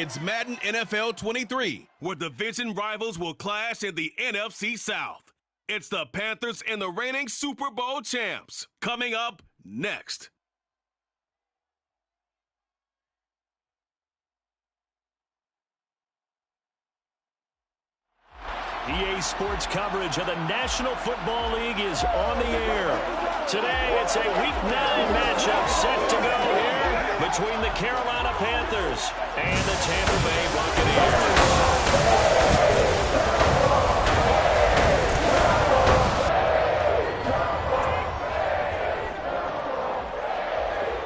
It's Madden NFL 23, where division rivals will clash in the NFC South. It's the Panthers and the reigning Super Bowl champs. Coming up next. EA Sports coverage of the National Football League is on the air. Today, it's a Week 9 matchup set to go here between the Carolina Panthers and the Tampa Bay Buccaneers.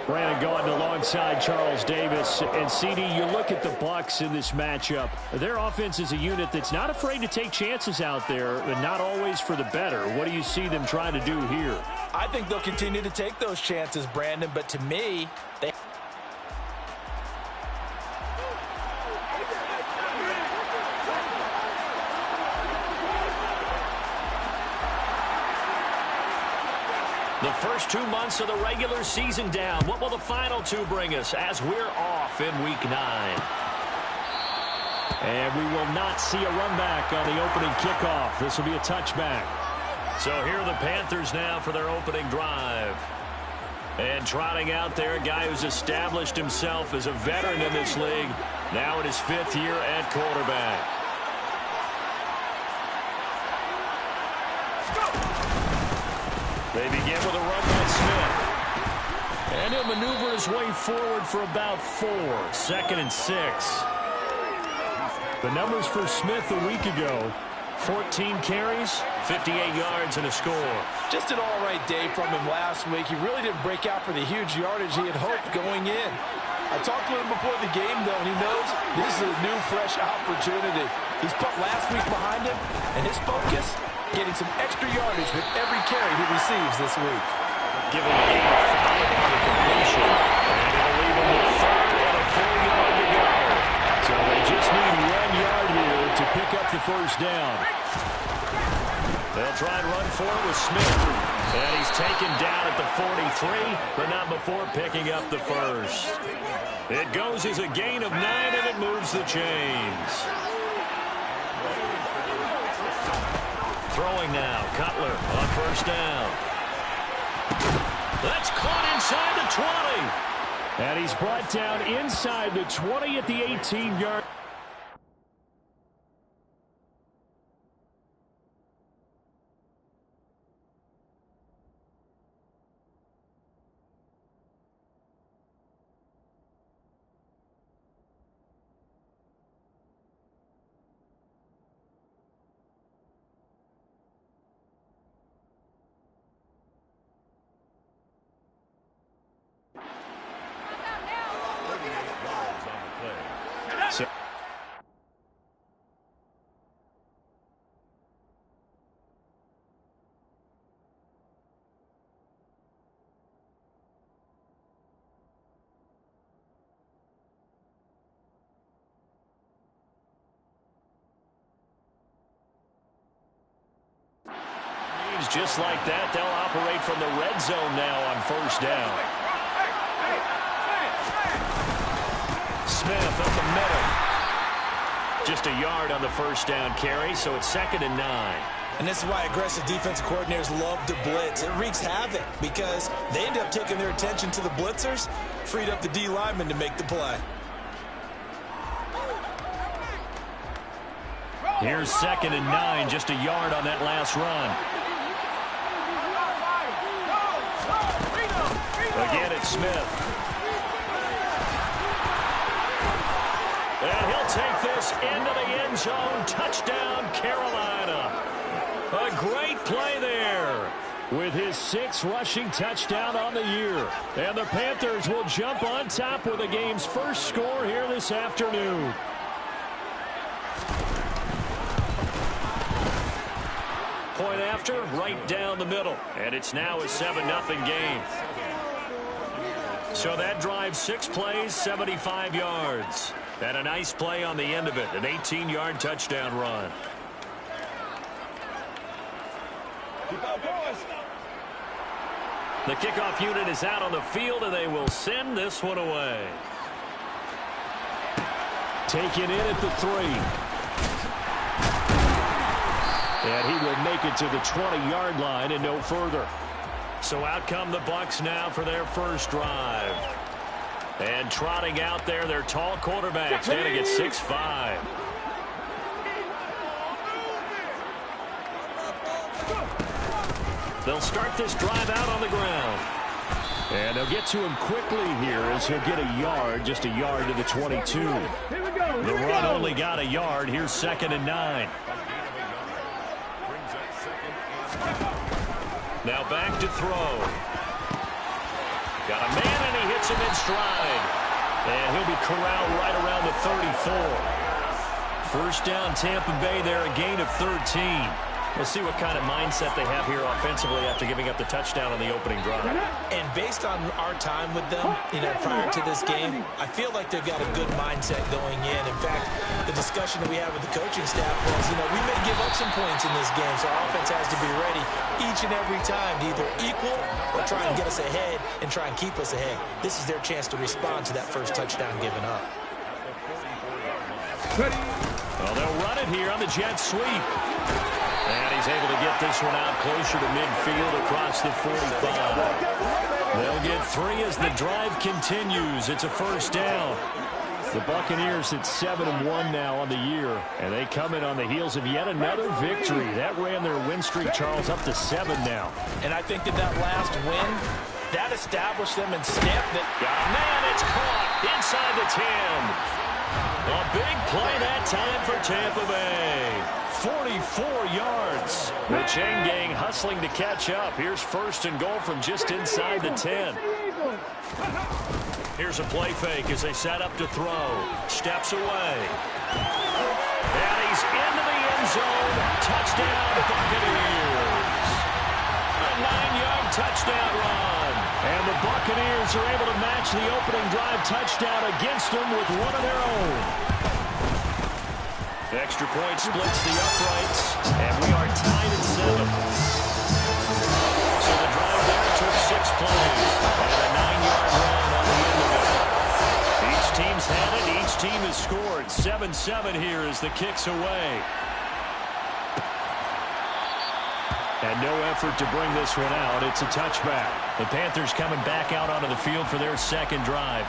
Brandon Gaudin alongside Charles Davis. And CD, you look at the Bucs in this matchup. Their offense is a unit that's not afraid to take chances out there, and not always for the better. What do you see them trying to do here? I think they'll continue to take those chances, Brandon, but to me, they... The first 2 months of the regular season down. What will the final two bring us as we're off in Week 9? And we will not see a run back on the opening kickoff. This will be a touchback. So here are the Panthers now for their opening drive. And trotting out there, a guy who's established himself as a veteran in this league, now in his 5th year at quarterback. They begin with a run by Smith. And he'll maneuver his way forward for about 4. 2nd and 6. The numbers for Smith a week ago: 14 carries, 58 yards, and a score. Just an all-right day from him last week. He really didn't break out for the huge yardage he had hoped going in. I talked to him before the game, though, and he knows this is a new, fresh opportunity. He's put last week behind him, and his focus, getting some extra yardage with every carry he receives this week. Give him a gain of 5 on the completion. And it'll leave him with 3rd and a 4-yard to go. So they just need 1 yard here to pick up the first down. They'll try and run for it with Smith. And he's taken down at the 43, but not before picking up the first. It goes as a gain of 9, and it moves the chains. Throwing now, Cutler on first down. That's caught inside the 20. And he's brought down inside the 20 at the 18-yard. Just like that, they'll operate from the red zone now on first down. Smith up the middle. Just a yard on the first down carry, so it's 2nd and 9. And this is why aggressive defensive coordinators love to blitz. It wreaks havoc because they end up taking their attention to the blitzers, freed up the D lineman to make the play. Here's 2nd and 9, just a yard on that last run. Again, it's Smith. And he'll take this into the end zone. Touchdown, Carolina. A great play there with his 6th rushing touchdown on the year. And the Panthers will jump on top with the game's first score here this afternoon. Point after, right down the middle. And it's now a 7-0 game. So that drive, 6 plays, 75 yards. And a nice play on the end of it, an 18-yard touchdown run. The kickoff unit is out on the field, and they will send this one away. Taken in at the 3. And he will make it to the 20-yard line and no further. So out come the Bucs now for their first drive. And trotting out there, their tall quarterback, standing at 6'5". They'll start this drive out on the ground. And they'll get to him quickly here as he'll get a yard, just a yard to the 22. The run only got a yard. Here's 2nd and 9. Now back to throw. Got a man, and he hits him in stride. And he'll be corralled right around the 34. First down, Tampa Bay there, a gain of 13. We'll see what kind of mindset they have here offensively after giving up the touchdown on the opening drive. And based on our time with them, prior to this game, I feel like they've got a good mindset going in. In fact, the discussion that we had with the coaching staff was, we may give up some points in this game, so our offense has to be ready each and every time to either equal or try and get us ahead and try and keep us ahead. This is their chance to respond to that first touchdown given up. Well, they'll run it here on the jet sweep. And he's able to get this one out closer to midfield across the 45. They'll get 3 as the drive continues. It's a first down. The Buccaneers at 7-1 now on the year, and they come in on the heels of yet another victory. That ran their win streak, Charles, up to 7 now. And I think that last win, that established them and stamped it. Man, it's caught inside the 10. A big play that time for Tampa Bay. 44 yards. The chain gang hustling to catch up. Here's 1st and goal from just inside the 10. Here's a play fake as they set up to throw. Steps away. And he's into the end zone. Touchdown, Buccaneers. A 9-yard touchdown run. And the Buccaneers are able to match the opening drive touchdown against them with one of their own. The extra point splits the uprights, and we are tied at 7. So the drive there took 6 plays, and a 9-yard run on the end of it. Each team's had it, each team has scored. 7-7 here as the kick's away. And no effort to bring this one out. It's a touchback. The Panthers coming back out onto the field for their second drive.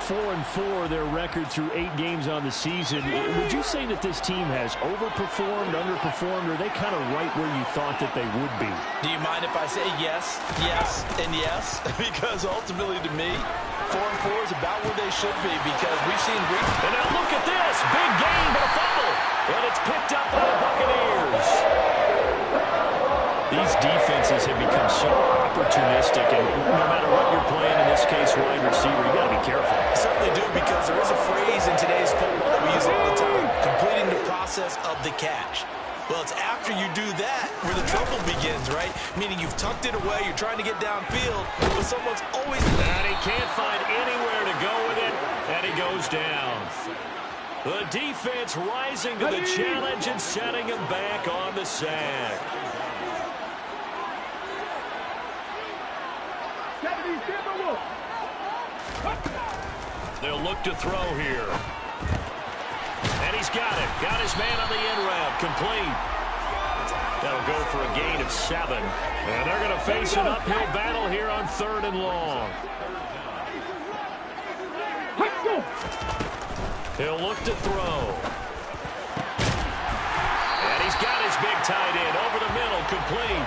4-4 their record through 8 games on the season. Would you say that this team has overperformed, underperformed, or are they kind of right where you thought that they would be? Do you mind if I say yes, yes, and yes? Because ultimately to me, 4-4 is about where they should be because we've seen... And now look at this. Big game, but a fumble. And it's picked up by the Buccaneers. These defenses have become so opportunistic, and no matter what you're playing, in this case, wide receiver, you got to be careful. I certainly do, because there is a phrase in today's football that we use all the time, completing the process of the catch. Well, it's after you do that where the trouble begins, right? Meaning you've tucked it away, you're trying to get downfield, but someone's always... And he can't find anywhere to go with it, and he goes down. The defense rising to the challenge and setting him back on the sack. They'll look to throw here. And he's got it. Got his man on the end route. Complete. That'll go for a gain of 7. And they're going to face an uphill battle here on 3rd and long. He'll look to throw. And he's got his big tight end over the middle. Complete.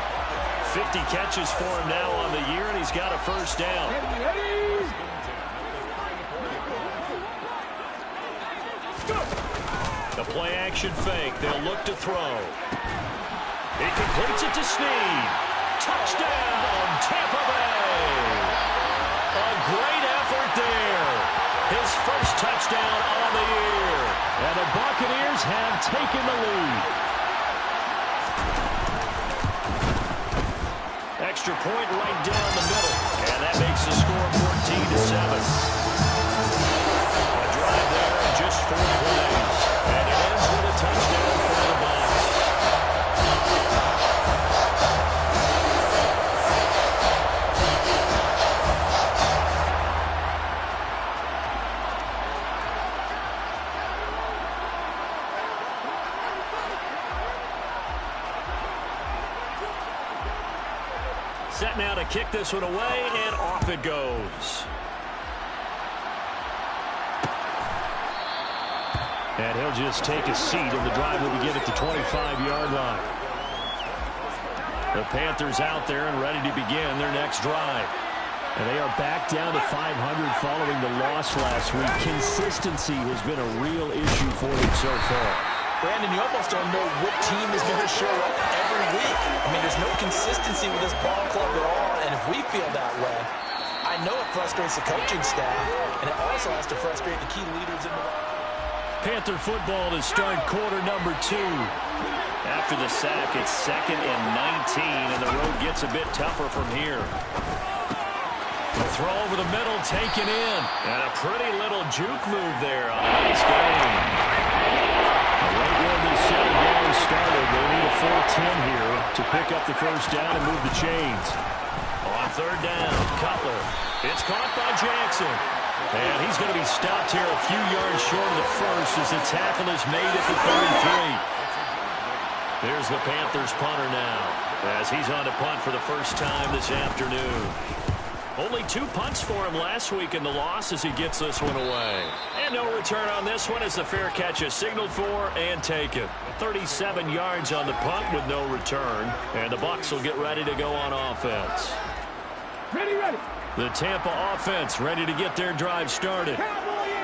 50 catches for him now on the year, and he's got a first down. The play-action fake. They'll look to throw. He completes it to Snead. Touchdown, Tampa Bay. A great effort there. His first touchdown on the year. And the Buccaneers have taken the lead. Extra point right down the middle. And that makes the score 14-7. A drive there in just 4 plays. And it ends with a touchdown for the Bucs. kick this one away, and off it goes. And he'll just take a seat, and the drive will begin at the 25-yard line. The Panthers out there and ready to begin their next drive. And they are back down to 500 following the loss last week. Consistency has been a real issue for them so far. Brandon, you almost don't know what team is going to show up every week. I mean, there's no consistency with this ball club at all, and if we feel that way, I know it frustrates the coaching staff, and it also has to frustrate the key leaders in the locker. Panther football to start quarter number 2. After the sack, it's 2nd and 19, and the road gets a bit tougher from here. The throw over the middle, taken in. And a pretty little juke move there on a nice game. Right where this second down started, they need a 4-10 here to pick up the first down and move the chains. On third down, Cutler. It's caught by Jackson. And he's going to be stopped here a few yards short of the first as the tackle is made at the 33. There's the Panthers punter now as he's on to punt for the first time this afternoon. Only 2 punts for him last week in the loss as he gets this one away. And no return on this one as the fair catch is signaled for and taken. 37 yards on the punt with no return. And the Bucs will get ready to go on offense. Ready. The Tampa offense ready to get their drive started.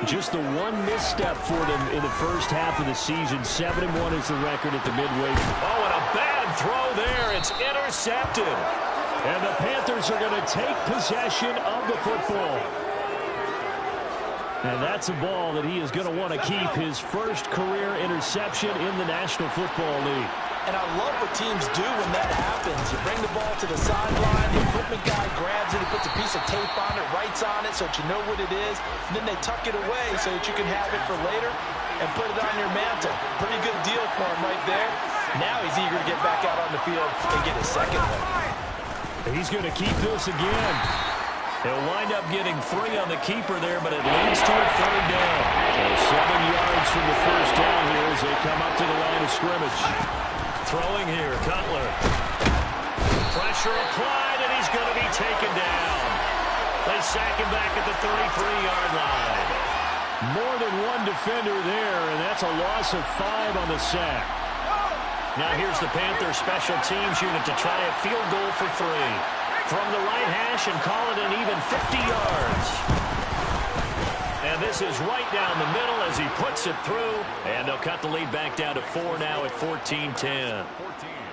Just the one misstep for them in the first half of the season. 7-1 is the record at the midway. Oh, and a bad throw there. It's intercepted. And the Panthers are going to take possession of the football. And that's a ball that he is going to want to keep, his first career interception in the National Football League. And I love what teams do when that happens. You bring the ball to the sideline, the equipment guy grabs it, he puts a piece of tape on it, writes on it so that you know what it is, and then they tuck it away so that you can have it for later and put it on your mantle. Pretty good deal for him right there. Now he's eager to get back out on the field and get his second one. He's going to keep this again. He'll wind up getting 3 on the keeper there, but it leads to a third down. So 7 yards from the first down here as they come up to the line of scrimmage. Throwing here, Cutler. Pressure applied, and he's going to be taken down. They sack him back at the 33-yard line. More than one defender there, and that's a loss of 5 on the sack. Now here's the Panthers special teams unit to try a field goal for 3. From the right hash and call it an even 50 yards. And this is right down the middle as he puts it through. And they'll cut the lead back down to 4 now at 14-10.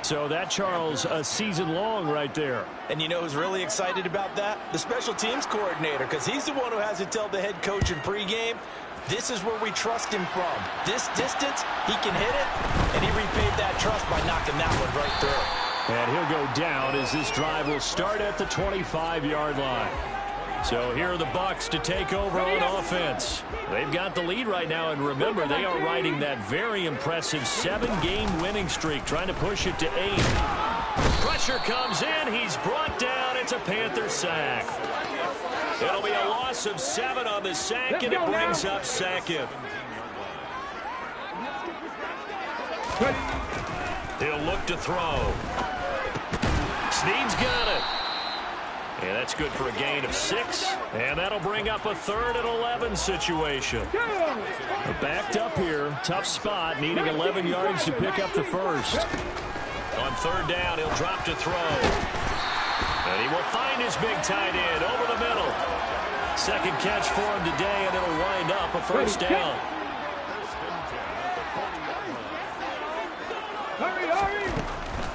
So that, Charles, a season long right there. And you know who's really excited about that? The special teams coordinator, because he's the one who has to tell the head coach in pregame, this is where we trust him from. This distance, he can hit it, and he repaid that trust by knocking that one right through. And he'll go down as this drive will start at the 25-yard line. So here are the Bucs to take over on offense. They've got the lead right now, and remember, they are riding that very impressive 7-game winning streak, trying to push it to 8. Pressure comes in. He's brought down. It's a Panther sack. It'll be a loss of 7 on the sack, and it brings up second. He'll look to throw. Snead's got it. And that's good for a gain of 6. And that'll bring up a 3rd and 11 situation. Backed up here. Tough spot. Needing 11 yards to pick up the first. On 3rd down, he'll drop to throw. And he will find his big tight end over the middle. Second catch for him today, and it'll wind up a first down.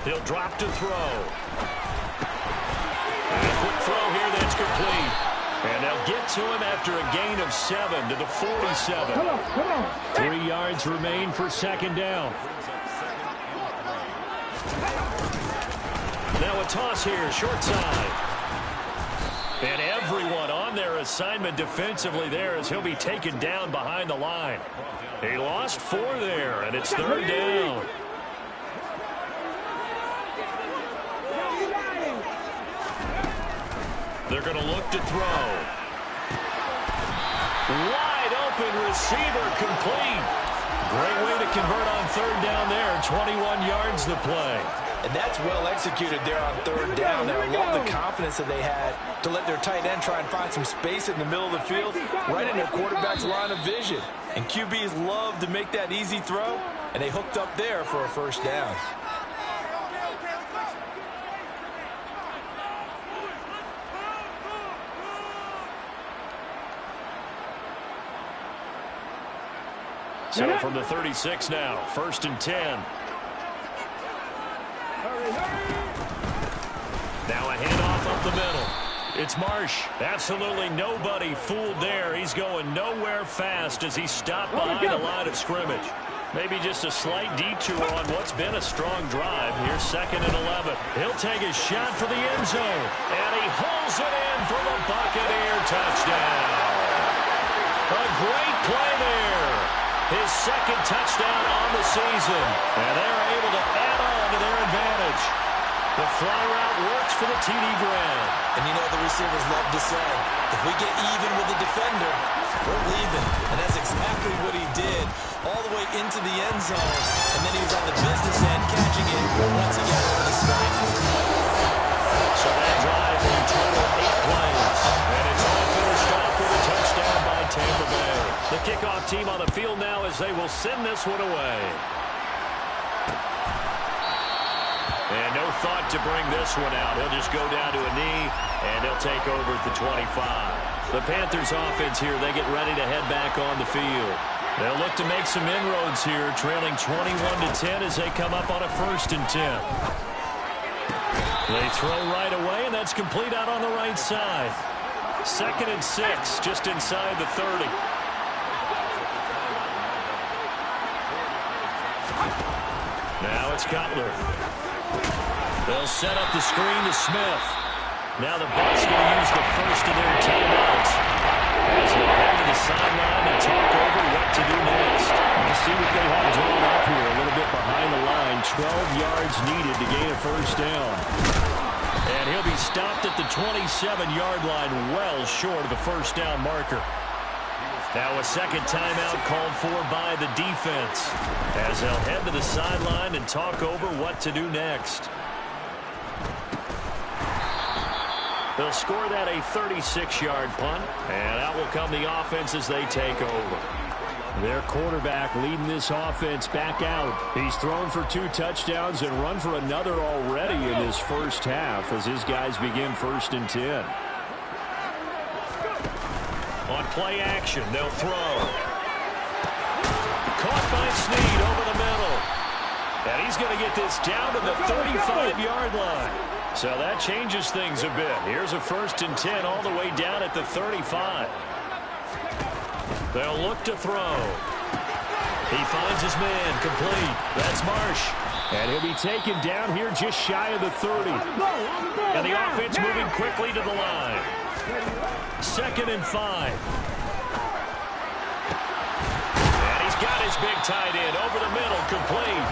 He'll drop to throw. And a quick throw here that's complete. And they'll get to him after a gain of 7 to the 47. Come on. 3 yards remain for second down. Now a toss here, short side. And everyone on their assignment defensively there as he'll be taken down behind the line. He lost 4 there, and it's 3rd down. They're going to look to throw. Wide open receiver complete. Great way to convert on 3rd down there. 21 yards the play. And that's well executed there on third down. There, I love the confidence that they had to let their tight end try and find some space in the middle of the field, right in their quarterback's line of vision. And QBs love to make that easy throw, and they hooked up there for a first down. So from the 36 now, 1st and 10. Now a handoff up the middle. It's Marsh. Absolutely nobody fooled there. He's going nowhere fast as he stopped behind the line of scrimmage. Maybe just a slight detour on what's been a strong drive. Here's 2nd and 11. He'll take a shot for the end zone. And he hauls it in for the Buccaneer touchdown. A great play there. His 2nd touchdown on the season. And they're able to add on to their advantage. The fly route works for the TD Grant. And you know the receivers love to say, if we get even with the defender, we're leaving. And that's exactly what he did, all the way into the end zone. And then he was on the business end, catching it once again over the sideline. So that drive in total 8 plays. And it's all finished off with a touchdown by Tampa Bay. The kickoff team on the field now as they will send this one away. And no thought to bring this one out. He'll just go down to a knee, and he'll take over at the 25. The Panthers offense here, they get ready to head back on the field. They'll look to make some inroads here, trailing 21-10 as they come up on a 1st and 10. They throw right away, and that's complete out on the right side. 2nd and 6, just inside the 30. Now it's Cutler. They'll set up the screen to Smith. Now the Bucs going to use the first of their timeouts as they head to the sideline and talk over what to do next. We'll see what they have drawn up here. A little bit behind the line. 12 yards needed to gain a first down. And he'll be stopped at the 27-yard line, well short of the first down marker. Now a 2nd timeout called for by the defense as they'll head to the sideline and talk over what to do next. They'll score that a 36-yard punt, and out will come the offense as they take over. Their quarterback leading this offense back out. He's thrown for 2 touchdowns and run for another already in this first half as his guys begin 1st and 10. On play action, they'll throw. Caught by Snead over the middle. And he's going to get this down to the 35-yard line. So that changes things a bit. Here's a 1st and 10 all the way down at the 35. They'll look to throw. He finds his man complete. That's Marsh. And he'll be taken down here just shy of the 30. And the offense moving quickly to the line. 2nd and 5. And he's got his big tight end over the middle, complete.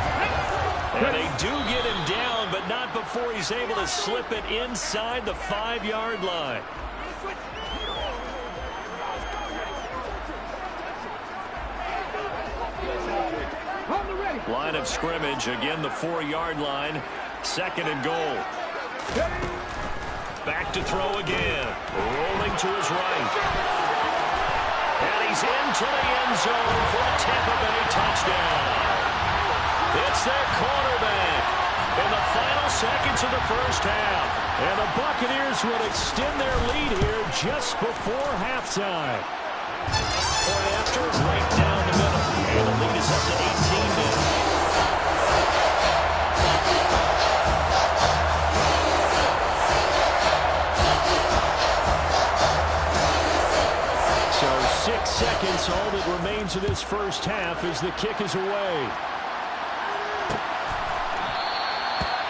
And they do get him down, but not before he's able to slip it inside the 5-yard line. Line of scrimmage, again the 4-yard line, 2nd and goal. Back to throw again, rolling to his right. And he's into the end zone for a Tampa Bay touchdown. It's their quarterback in the final seconds of the first half. And the Buccaneers would extend their lead here just before halftime. Point after, right down the middle. And the lead is up to 18 now. So 6 seconds, all that remains of this first half as the kick is away.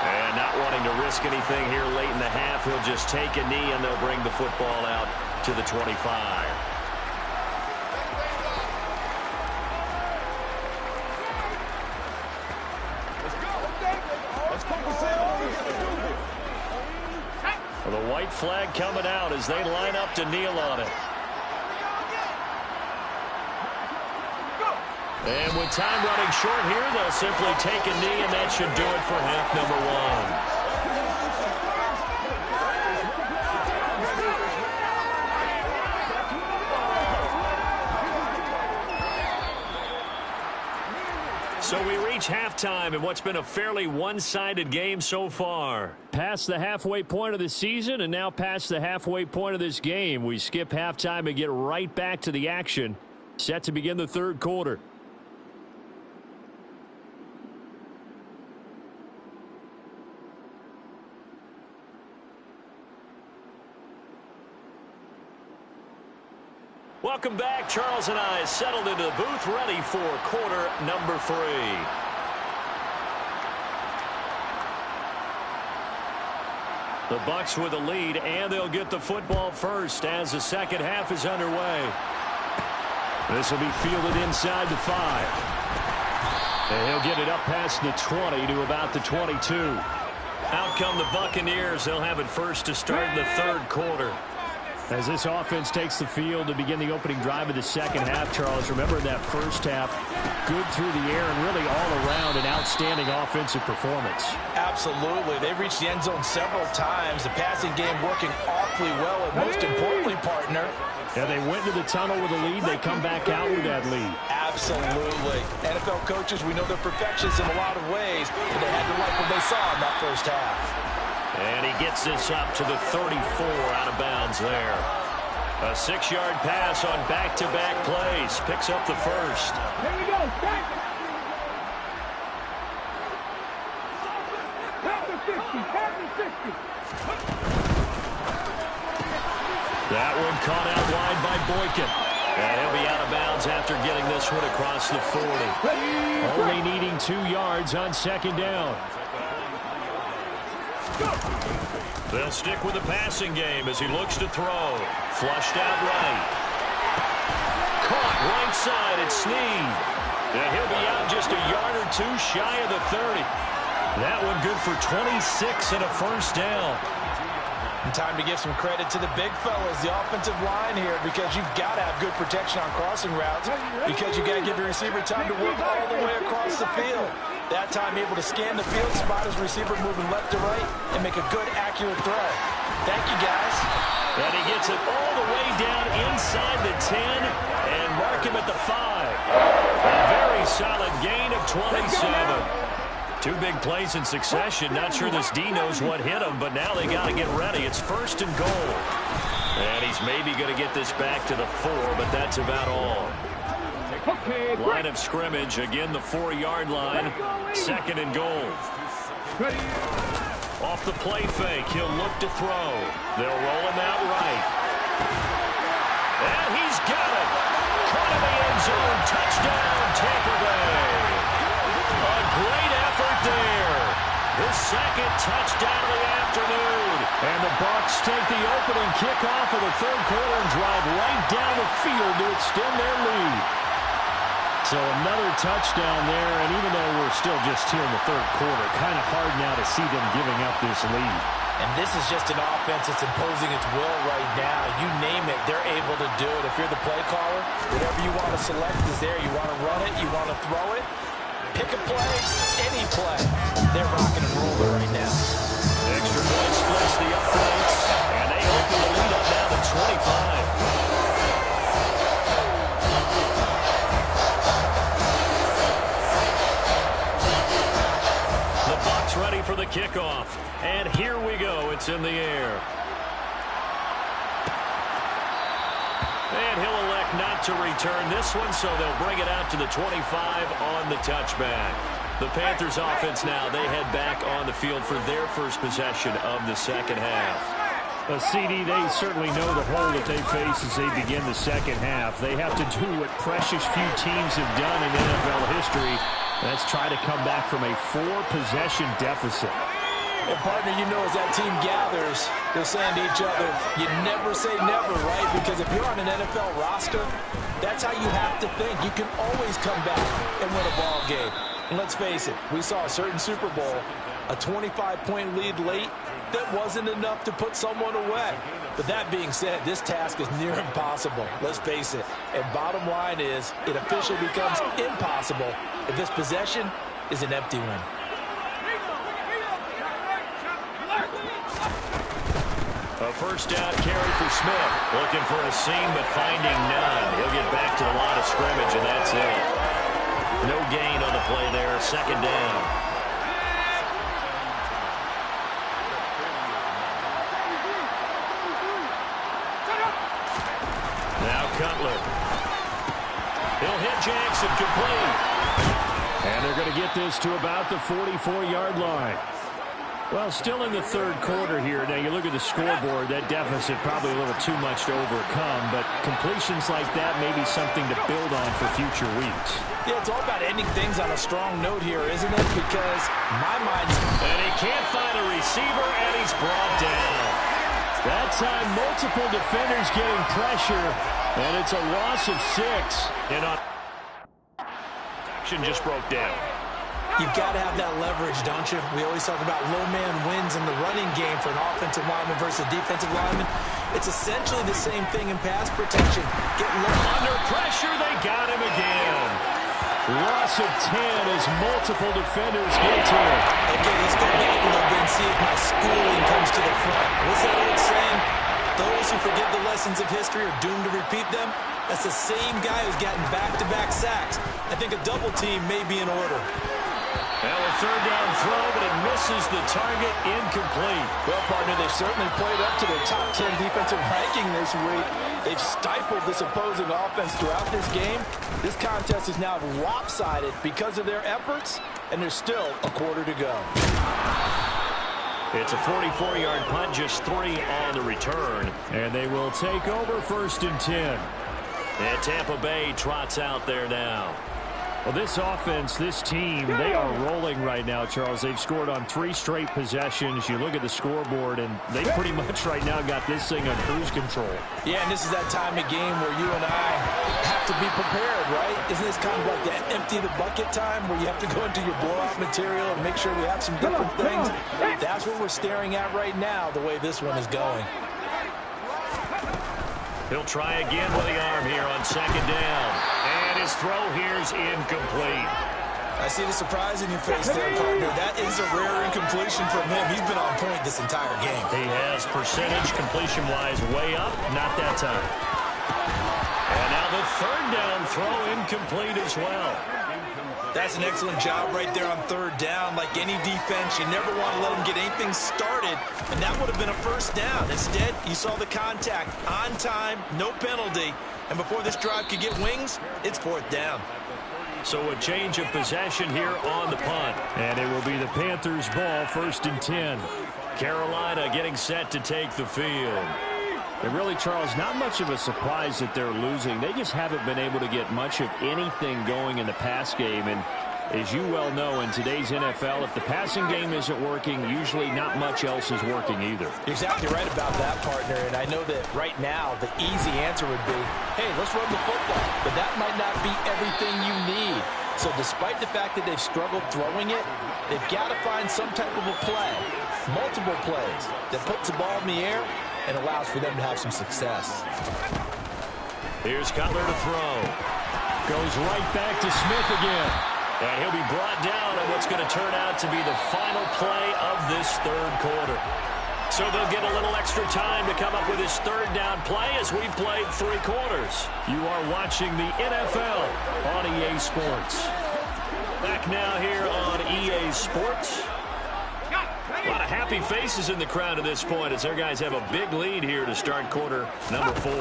And not wanting to risk anything here late in the half, he'll just take a knee and they'll bring the football out to the 25. Well, the white flag coming out as they line up to kneel on it. And with time running short here, they'll simply take a knee, and that should do it for half number one. So we reach halftime in what's been a fairly one-sided game so far. Past the halfway point of the season and now past the halfway point of this game. We skip halftime and get right back to the action. Set to begin the third quarter. Welcome back. Charles and I settled into the booth, ready for quarter number 3. The Bucs with the lead, and they'll get the football first as the second half is underway. This will be fielded inside the 5. And he'll get it up past the 20 to about the 22. Out come the Buccaneers. They'll have it first to start in the third quarter. As this offense takes the field to begin the opening drive of the second half, Charles, remember that first half, good through the air and really all around an outstanding offensive performance. Absolutely. They reached the end zone several times. The passing game working awfully well, and most importantly, partner. Yeah, they went to the tunnel with a lead. They come back out with that lead. Absolutely. NFL coaches, we know they're perfectionists in a lot of ways, but they had to like what they saw in that first half. And he gets this up to the 34 out of bounds there. A 6-yard pass on back-to-back plays. Picks up the first. Here we go. Back. That one caught out wide by Boykin. And he'll be out of bounds after getting this one across the 40. Only needing 2 yards on second down. They'll stick with the passing game as he looks to throw. Flushed out right. Caught right side at Snead. And he'll be out just a yard or 2 shy of the 30. That one good for 26 and a first down. And time to give some credit to the big fellas, the offensive line here, because you've got to have good protection on crossing routes, because you've got to give your receiver time to work all the way across the field. That time able to scan the field, spot his receiver moving left to right, and make a good, accurate throw. Thank you, guys. And he gets it all the way down inside the 10 and mark him at the 5. A very solid gain of 27. 2 big plays in succession. Not sure this D knows what hit him, but now they got to get ready. It's first and goal. And he's maybe going to get this back to the 4, but that's about all. Line of scrimmage, again the 4-yard line. Second and goal. Off the play fake, he'll look to throw. They'll roll him out right. And he's got it. Caught in the end zone. Touchdown, Tampa Bay. A great effort there. The second touchdown of the afternoon. And the Bucs take the opening kickoff of the third quarter and drive right down the field to extend their lead. So another touchdown there, and even though we're still just here in the third quarter, kind of hard now to see them giving up this lead. And this is just an offense that's imposing its will right now. You name it, they're able to do it. If you're the play caller, whatever you want to select is there. You want to run it, you want to throw it, pick a play, any play. They're rocking and rolling right now. Extra point splits the uprights, and they open the lead up now to 25. Ready for the kickoff. And here we go. It's in the air. And he'll elect not to return this one, so they'll bring it out to the 25 on the touchback. The Panthers offense now, they head back on the field for their first possession of the second half. A CD, they certainly know the hole that they face as they begin the second half. They have to do what precious few teams have done in NFL history. Let's try to come back from a 4-possession deficit. And, partner, you know as that team gathers, they're saying to each other, you never say never, right? Because if you're on an NFL roster, that's how you have to think. You can always come back and win a ball game. And let's face it, we saw a certain Super Bowl, a 25-point lead late, that wasn't enough to put someone away. But that being said, this task is near impossible. Let's face it. And bottom line is, it officially becomes impossible if this possession is an empty one. A first down carry for Smith. Looking for a seam, but finding none. He'll get back to the line of scrimmage, and that's it. No gain on the play there. Second down. Now Cutler. He'll hit Jackson complete. And they're going to get this to about the 44-yard line. Well, still in the third quarter here. Now, you look at the scoreboard, that deficit probably a little too much to overcome, but completions like that may be something to build on for future weeks. Yeah, it's all about ending things on a strong note here, isn't it? Because my mind's... And he can't find a receiver, and he's brought down. That time, multiple defenders getting pressure, and it's a loss of 6. And on action just broke down. You've got to have that leverage, don't you? We always talk about low man wins in the running game for an offensive lineman versus a defensive lineman. It's essentially the same thing in pass protection. Get low. Under pressure, they got him again. Loss of 10 as multiple defenders get to him. Okay, let's go back a little bit and see if my schooling comes to the front. What's that old saying? Those who forget the lessons of history are doomed to repeat them. That's the same guy who's gotten back-to-back sacks. I think a double team may be in order. Well, a third down throw, but it misses the target, incomplete. Well, partner, they've certainly played up to their top 10 defensive ranking this week. They've stifled this opposing offense throughout this game. This contest is now lopsided because of their efforts, and there's still a quarter to go. It's a 44-yard punt, just 3 on the return. And they will take over 1st and 10. And Tampa Bay trots out there now. Well, this offense, this team, they are rolling right now, Charles. They've scored on 3 straight possessions. You look at the scoreboard, and they pretty much right now got this thing on cruise control. Yeah, and this is that time of game where you and I have to be prepared, right? Isn't this kind of like that empty the bucket time where you have to go into your blowout material and make sure we have some different things? That's what we're staring at right now, the way this one is going. He'll try again with the arm here on 2nd down. And his throw here's incomplete. I see the surprise in your face there, partner. That is a rare incompletion from him. He's been on point this entire game. He has percentage completion-wise way up. Not that time. And now the 3rd down throw incomplete as well. That's an excellent job right there on 3rd down. Like any defense, you never want to let them get anything started, and that would have been a 1st down. Instead, you saw the contact on time, no penalty, and before this drive could get wings, it's 4th down. So a change of possession here on the punt. And it will be the Panthers' ball, 1st and 10. Carolina getting set to take the field. And really, Charles, not much of a surprise that they're losing. They just haven't been able to get much of anything going in the pass game. And as you well know, in today's NFL, if the passing game isn't working, usually not much else is working either. You're exactly right about that, partner. And I know that right now the easy answer would be, hey, let's run the football. But that might not be everything you need. So despite the fact that they've struggled throwing it, they've got to find some type of a play, multiple plays, that puts the ball in the air and allows for them to have some success. Here's Cutler to throw. Goes right back to Smith again. And he'll be brought down on what's going to turn out to be the final play of this 3rd quarter. So they'll get a little extra time to come up with his 3rd down play as we played 3 quarters. You are watching the NFL on EA Sports. Back now here on EA Sports. A lot of happy faces in the crowd at this point as their guys have a big lead here to start quarter number 4.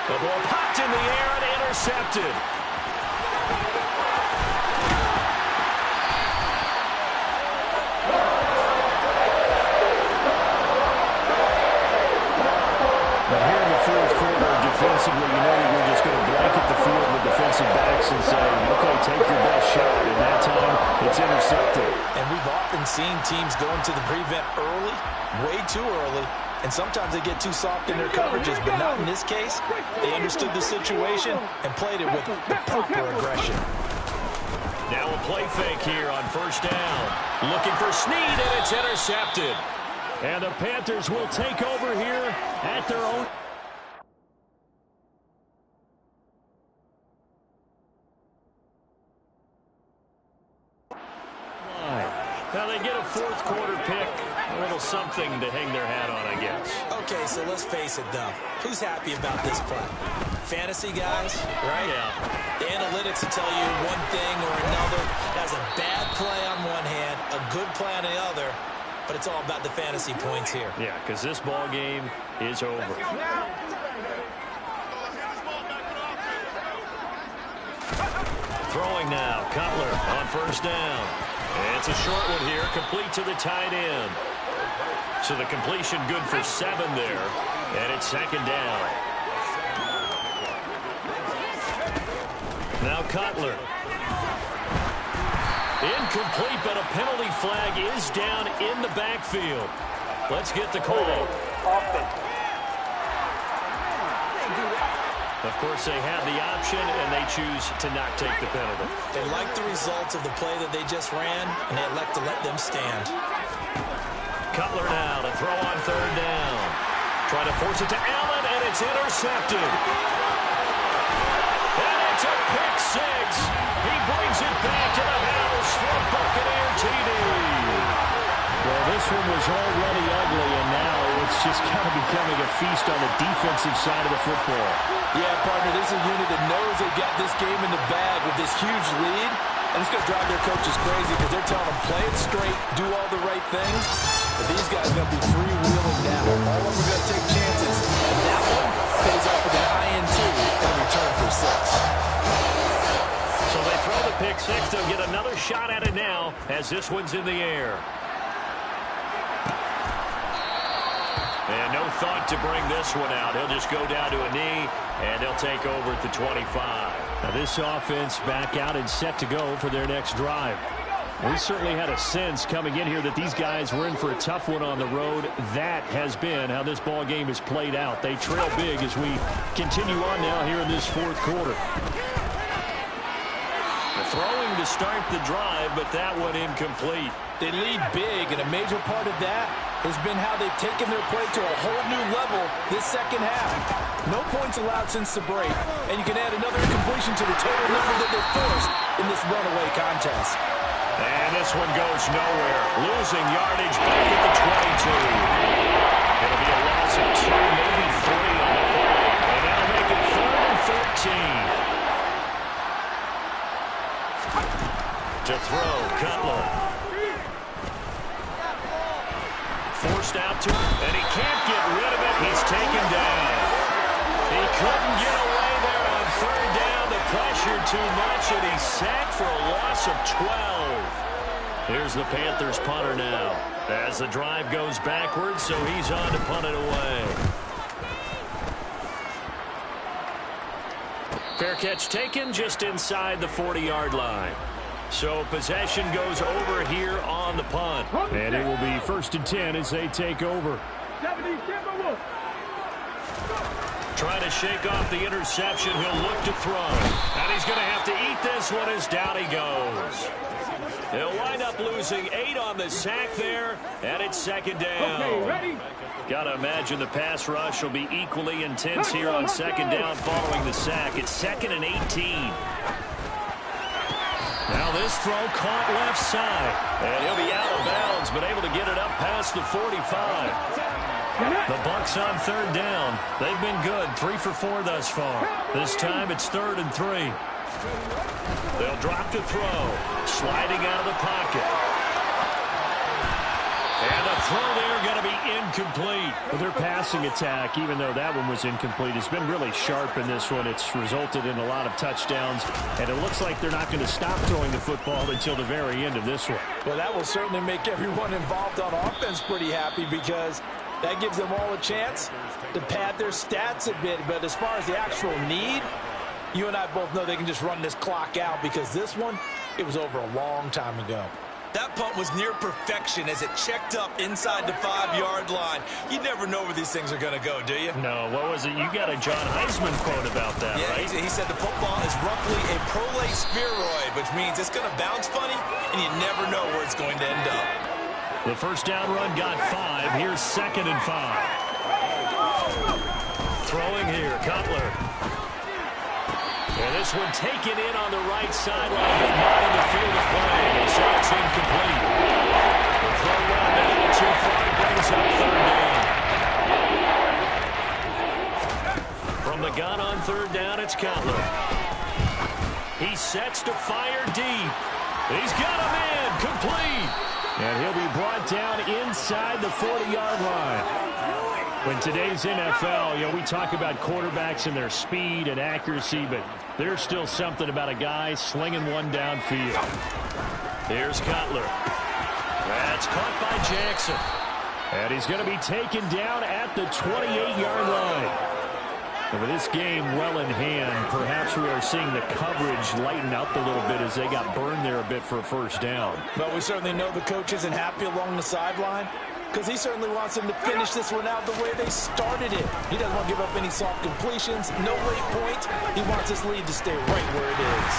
The ball popped in the air and intercepted. Now here in the 4th quarter, defensively, you know you're just going to blanket the field with defensive backs and say, okay, take your best shot. And that time, it's intercepted. And we've often seen teams go into the prevent early, way too early, and sometimes they get too soft in their coverages, but not in this case. They understood the situation and played it with the proper aggression. Now a play fake here on first down. Looking for Snead, and it's intercepted. And the Panthers will take over here at their own. Now they get a fourth quarter pick. A little something to hang their hat on, I guess. Okay, so let's face it, though. Who's happy about this play? Fantasy guys, right? Yeah. The analytics will tell you one thing or another. That's a bad play on one hand, a good play on the other, but it's all about the fantasy points here. Yeah, because this ball game is over. Throwing now, Cutler on first down. And it's a short one here, complete to the tight end. So the completion good for 7 there, and it's second down. Now Cutler. Incomplete, but a penalty flag is down in the backfield. Let's get the call. Of course, they have the option, and they choose to not take the penalty. They like the results of the play that they just ran, and they elect to let them stand. Cutler now to throw on third down. Try to force it to Allen, and it's intercepted. And it's a pick six. He brings it back to the house for a Buccaneer TD. Well, this one was already ugly, and now it's just kind of becoming a feast on the defensive side of the football. Yeah, partner, this is a unit that knows they got this game in the bag with this huge lead. And it's going to drive their coaches crazy because they're telling them play it straight, do all the right things. But these guys are going to be freewheeling now. All of them are going to take chances. And that one pays off with an INT and return for 6. So they throw the pick six. They'll get another shot at it now as this one's in the air. And no thought to bring this one out. He'll just go down to a knee, and they'll take over at the 25. Now this offense back out and set to go for their next drive. We certainly had a sense coming in here that these guys were in for a tough one on the road. That has been how this ball game is played out. They trail big as we continue on now here in this fourth quarter. Throwing to start the drive, but that one incomplete. They lead big, and a major part of that has been how they've taken their play to a whole new level this second half. No points allowed since the break, and you can add another incompletion to the total number that they forced in this runaway contest. And this one goes nowhere. Losing yardage back at the 22. It'll be a loss of 2, maybe 3 on the play. And that'll make it 3rd and 13. To throw, Cutler. Forced out to him, and he can't get rid of it. He's taken down. He couldn't get away there on third down. The pressure too much, and he's sacked for a loss of 12. Here's the Panthers punter now. As the drive goes backwards, so he's on to punt it away. Fair catch taken just inside the 40-yard line. So possession goes over here on the punt. And it will be 1st and 10 as they take over. Trying to shake off the interception. He'll look to throw. And he's going to have to eat this one as down he goes. He'll wind up losing 8 on the sack there, and it's second down. Okay, ready? Got to imagine the pass rush will be equally intense here on second down following the sack. It's 2nd and 18. Now this throw caught left side. And he'll be out of bounds, but able to get it up past the 45. The Bucs on third down. They've been good, 3 for 4 thus far. This time it's 3rd and 3. They'll drop to throw. Sliding out of the pocket. And the throw there going to be incomplete. Well, their passing attack, even though that one was incomplete, has been really sharp in this one. It's resulted in a lot of touchdowns, and it looks like they're not going to stop throwing the football until the very end of this one. Well, that will certainly make everyone involved on offense pretty happy because that gives them all a chance to pad their stats a bit. But as far as the actual need, you and I both know they can just run this clock out because this one, it was over a long time ago. That punt was near perfection as it checked up inside the 5-yard line. You never know where these things are going to go, do you? No, what was it? You got a John Heisman quote about that, right? He said the football is roughly a prolate spheroid, which means it's going to bounce funny, and you never know where it's going to end up. The first down run got 5. Here's 2nd and 5. Throwing here, Cutler. And this one taken in on the right sideline, but not in the field of play. They say it's incomplete. The throw run a little too far, brings up 3rd down. From the gun on 3rd down, it's Cutler. He sets to fire deep. He's got him in, complete. And he'll be brought down inside the 40-yard line. In today's NFL, we talk about quarterbacks and their speed and accuracy, but there's still something about a guy slinging one downfield. Here's Cutler. That's caught by Jackson. And he's going to be taken down at the 28-yard line. And with this game well in hand, perhaps we are seeing the coverage lighten up a little bit as they got burned there a bit for a first down. But we certainly know the coach isn't happy along the sideline, because he certainly wants them to finish this one out the way they started it. He doesn't want to give up any soft completions, no late points. He wants this lead to stay right where it is.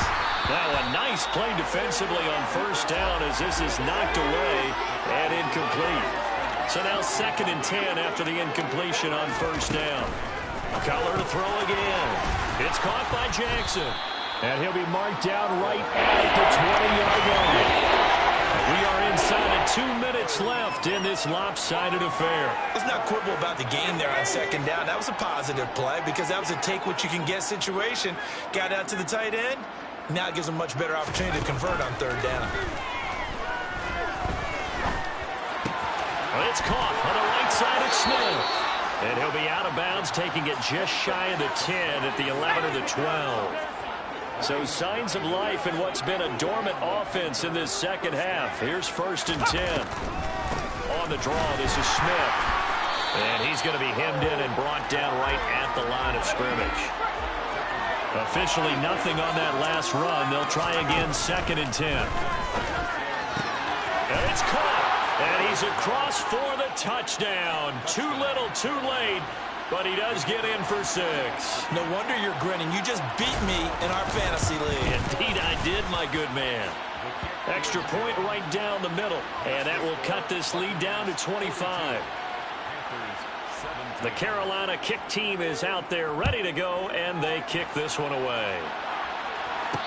Now a nice play defensively on first down as this is knocked away and incomplete. So now 2nd and 10 after the incompletion on first down. Cutler to throw again. It's caught by Jackson. And he'll be marked down right at the 20-yard line. We are inside of 2 minutes left in this lopsided affair. Let's not quibble about the game there on 2nd down. That was a positive play because that was a take-what-you-can-get situation. Got out to the tight end. Now it gives them a much better opportunity to convert on 3rd down. Well, it's caught on the right side of Smith. And he'll be out of bounds, taking it just shy of the 10 at the 11 or the 12. So signs of life in what's been a dormant offense in this second half. Here's 1st and 10. On the draw, this is Smith. And he's going to be hemmed in and brought down right at the line of scrimmage. Officially nothing on that last run. They'll try again 2nd and 10. And it's caught. And he's across for the touchdown. Too little, too late. But he does get in for 6. No wonder you're grinning. You just beat me in our fantasy league. Indeed I did, my good man. Extra point right down the middle. And that will cut this lead down to 25. The Carolina kick team is out there ready to go, and they kick this one away.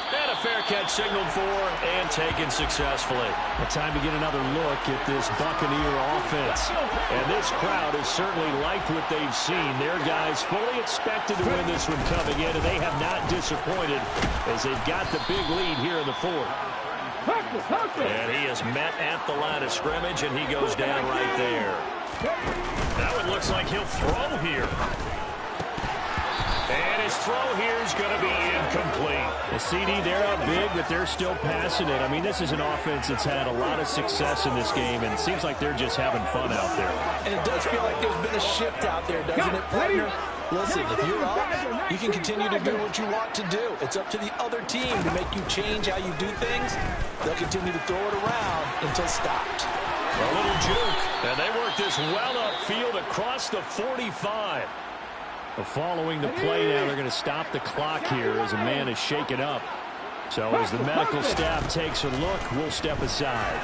And a fair catch signaled for and taken successfully. A time to get another look at this Buccaneer offense. And this crowd has certainly liked what they've seen. Their guys fully expected to win this one coming in, and they have not disappointed as they've got the big lead here in the 4th. And he is met at the line of scrimmage, and he goes down right there. That one looks like he'll throw here. And his throw here is going to be incomplete. The CD, they're up big, but they're still passing it. I mean, this is an offense that's had a lot of success in this game, and it seems like they're just having fun out there. And it does feel like there's been a shift out there, doesn't it, partner? Listen, if you're up, you can continue to do what you want to do. It's up to the other team to make you change how you do things. They'll continue to throw it around until stopped. A little juke, and they work this well upfield across the 45. Following the play now, they're going to stop the clock here as a man is shaken up. So as the medical staff takes a look, we'll step aside.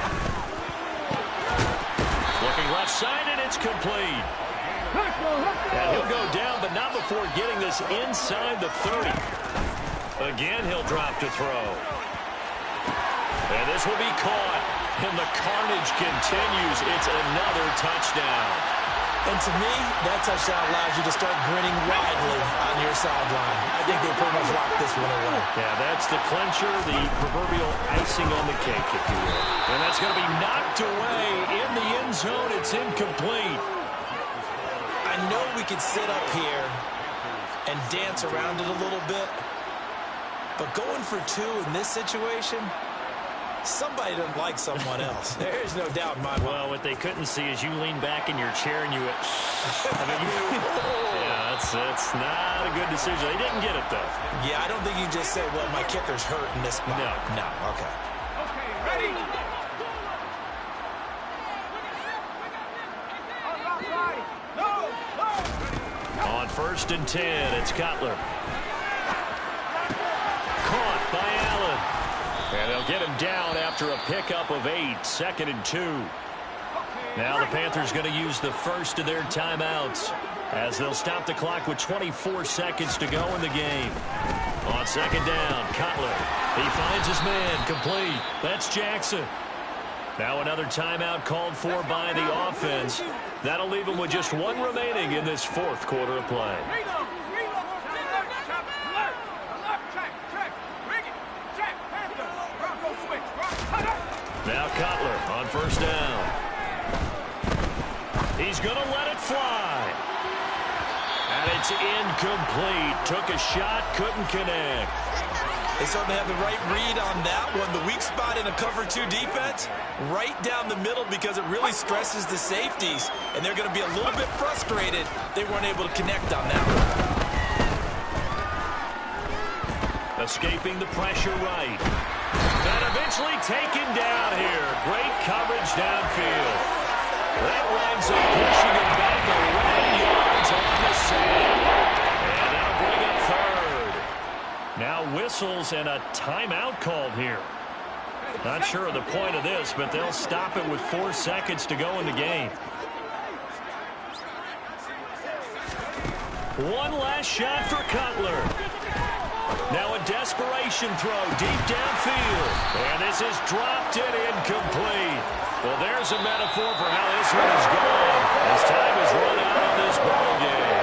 Looking left side, and it's complete. And he'll go down, but not before getting this inside the 30. Again, he'll drop to throw. And this will be caught. And the carnage continues. It's another touchdown. And to me, that touchdown allows you to start grinning widely on your sideline. I think they pretty much locked this one away. Yeah, that's the clincher, the proverbial icing on the cake, if you will. And that's going to be knocked away in the end zone. It's incomplete. I know we could sit up here and dance around it a little bit, but going for 2 in this situation, somebody doesn't like someone else. There's no doubt in my mind. Well, what they couldn't see is you lean back in your chair and you went, yeah, that's not a good decision. They didn't get it, though. Yeah, I don't think you just say, well, my kicker's hurt in this spot. No. Okay. Okay, ready? 1st and 10. It's Cutler. Caught by Allen. And they'll get him down after a pickup of 8. 2nd and 2. Now the Panthers going to use the first of their timeouts as they'll stop the clock with 24 seconds to go in the game. On 2nd down, Cutler. He finds his man, complete. That's Jackson. Now another timeout called for by the offense. That'll leave them with just 1 remaining in this 4th quarter of play. Now Cutler on 1st down. He's going to let it fly. And it's incomplete. Took a shot, couldn't connect. They certainly have the right read on that one. The weak spot in a cover 2 defense, right down the middle because it really stresses the safeties. And they're going to be a little bit frustrated they weren't able to connect on that one. Escaping the pressure right. And eventually taken down here. Great coverage downfield. That winds up pushing him back 11 yards on the save. And that'll bring up 3rd. Now whistles and a timeout called here. Not sure of the point of this, but they'll stop it with 4 seconds to go in the game. One last shot for Cutler. Now a desperation throw deep downfield. And this is dropped and incomplete. Well, there's a metaphor for how this one is going as time is run out on this ball game.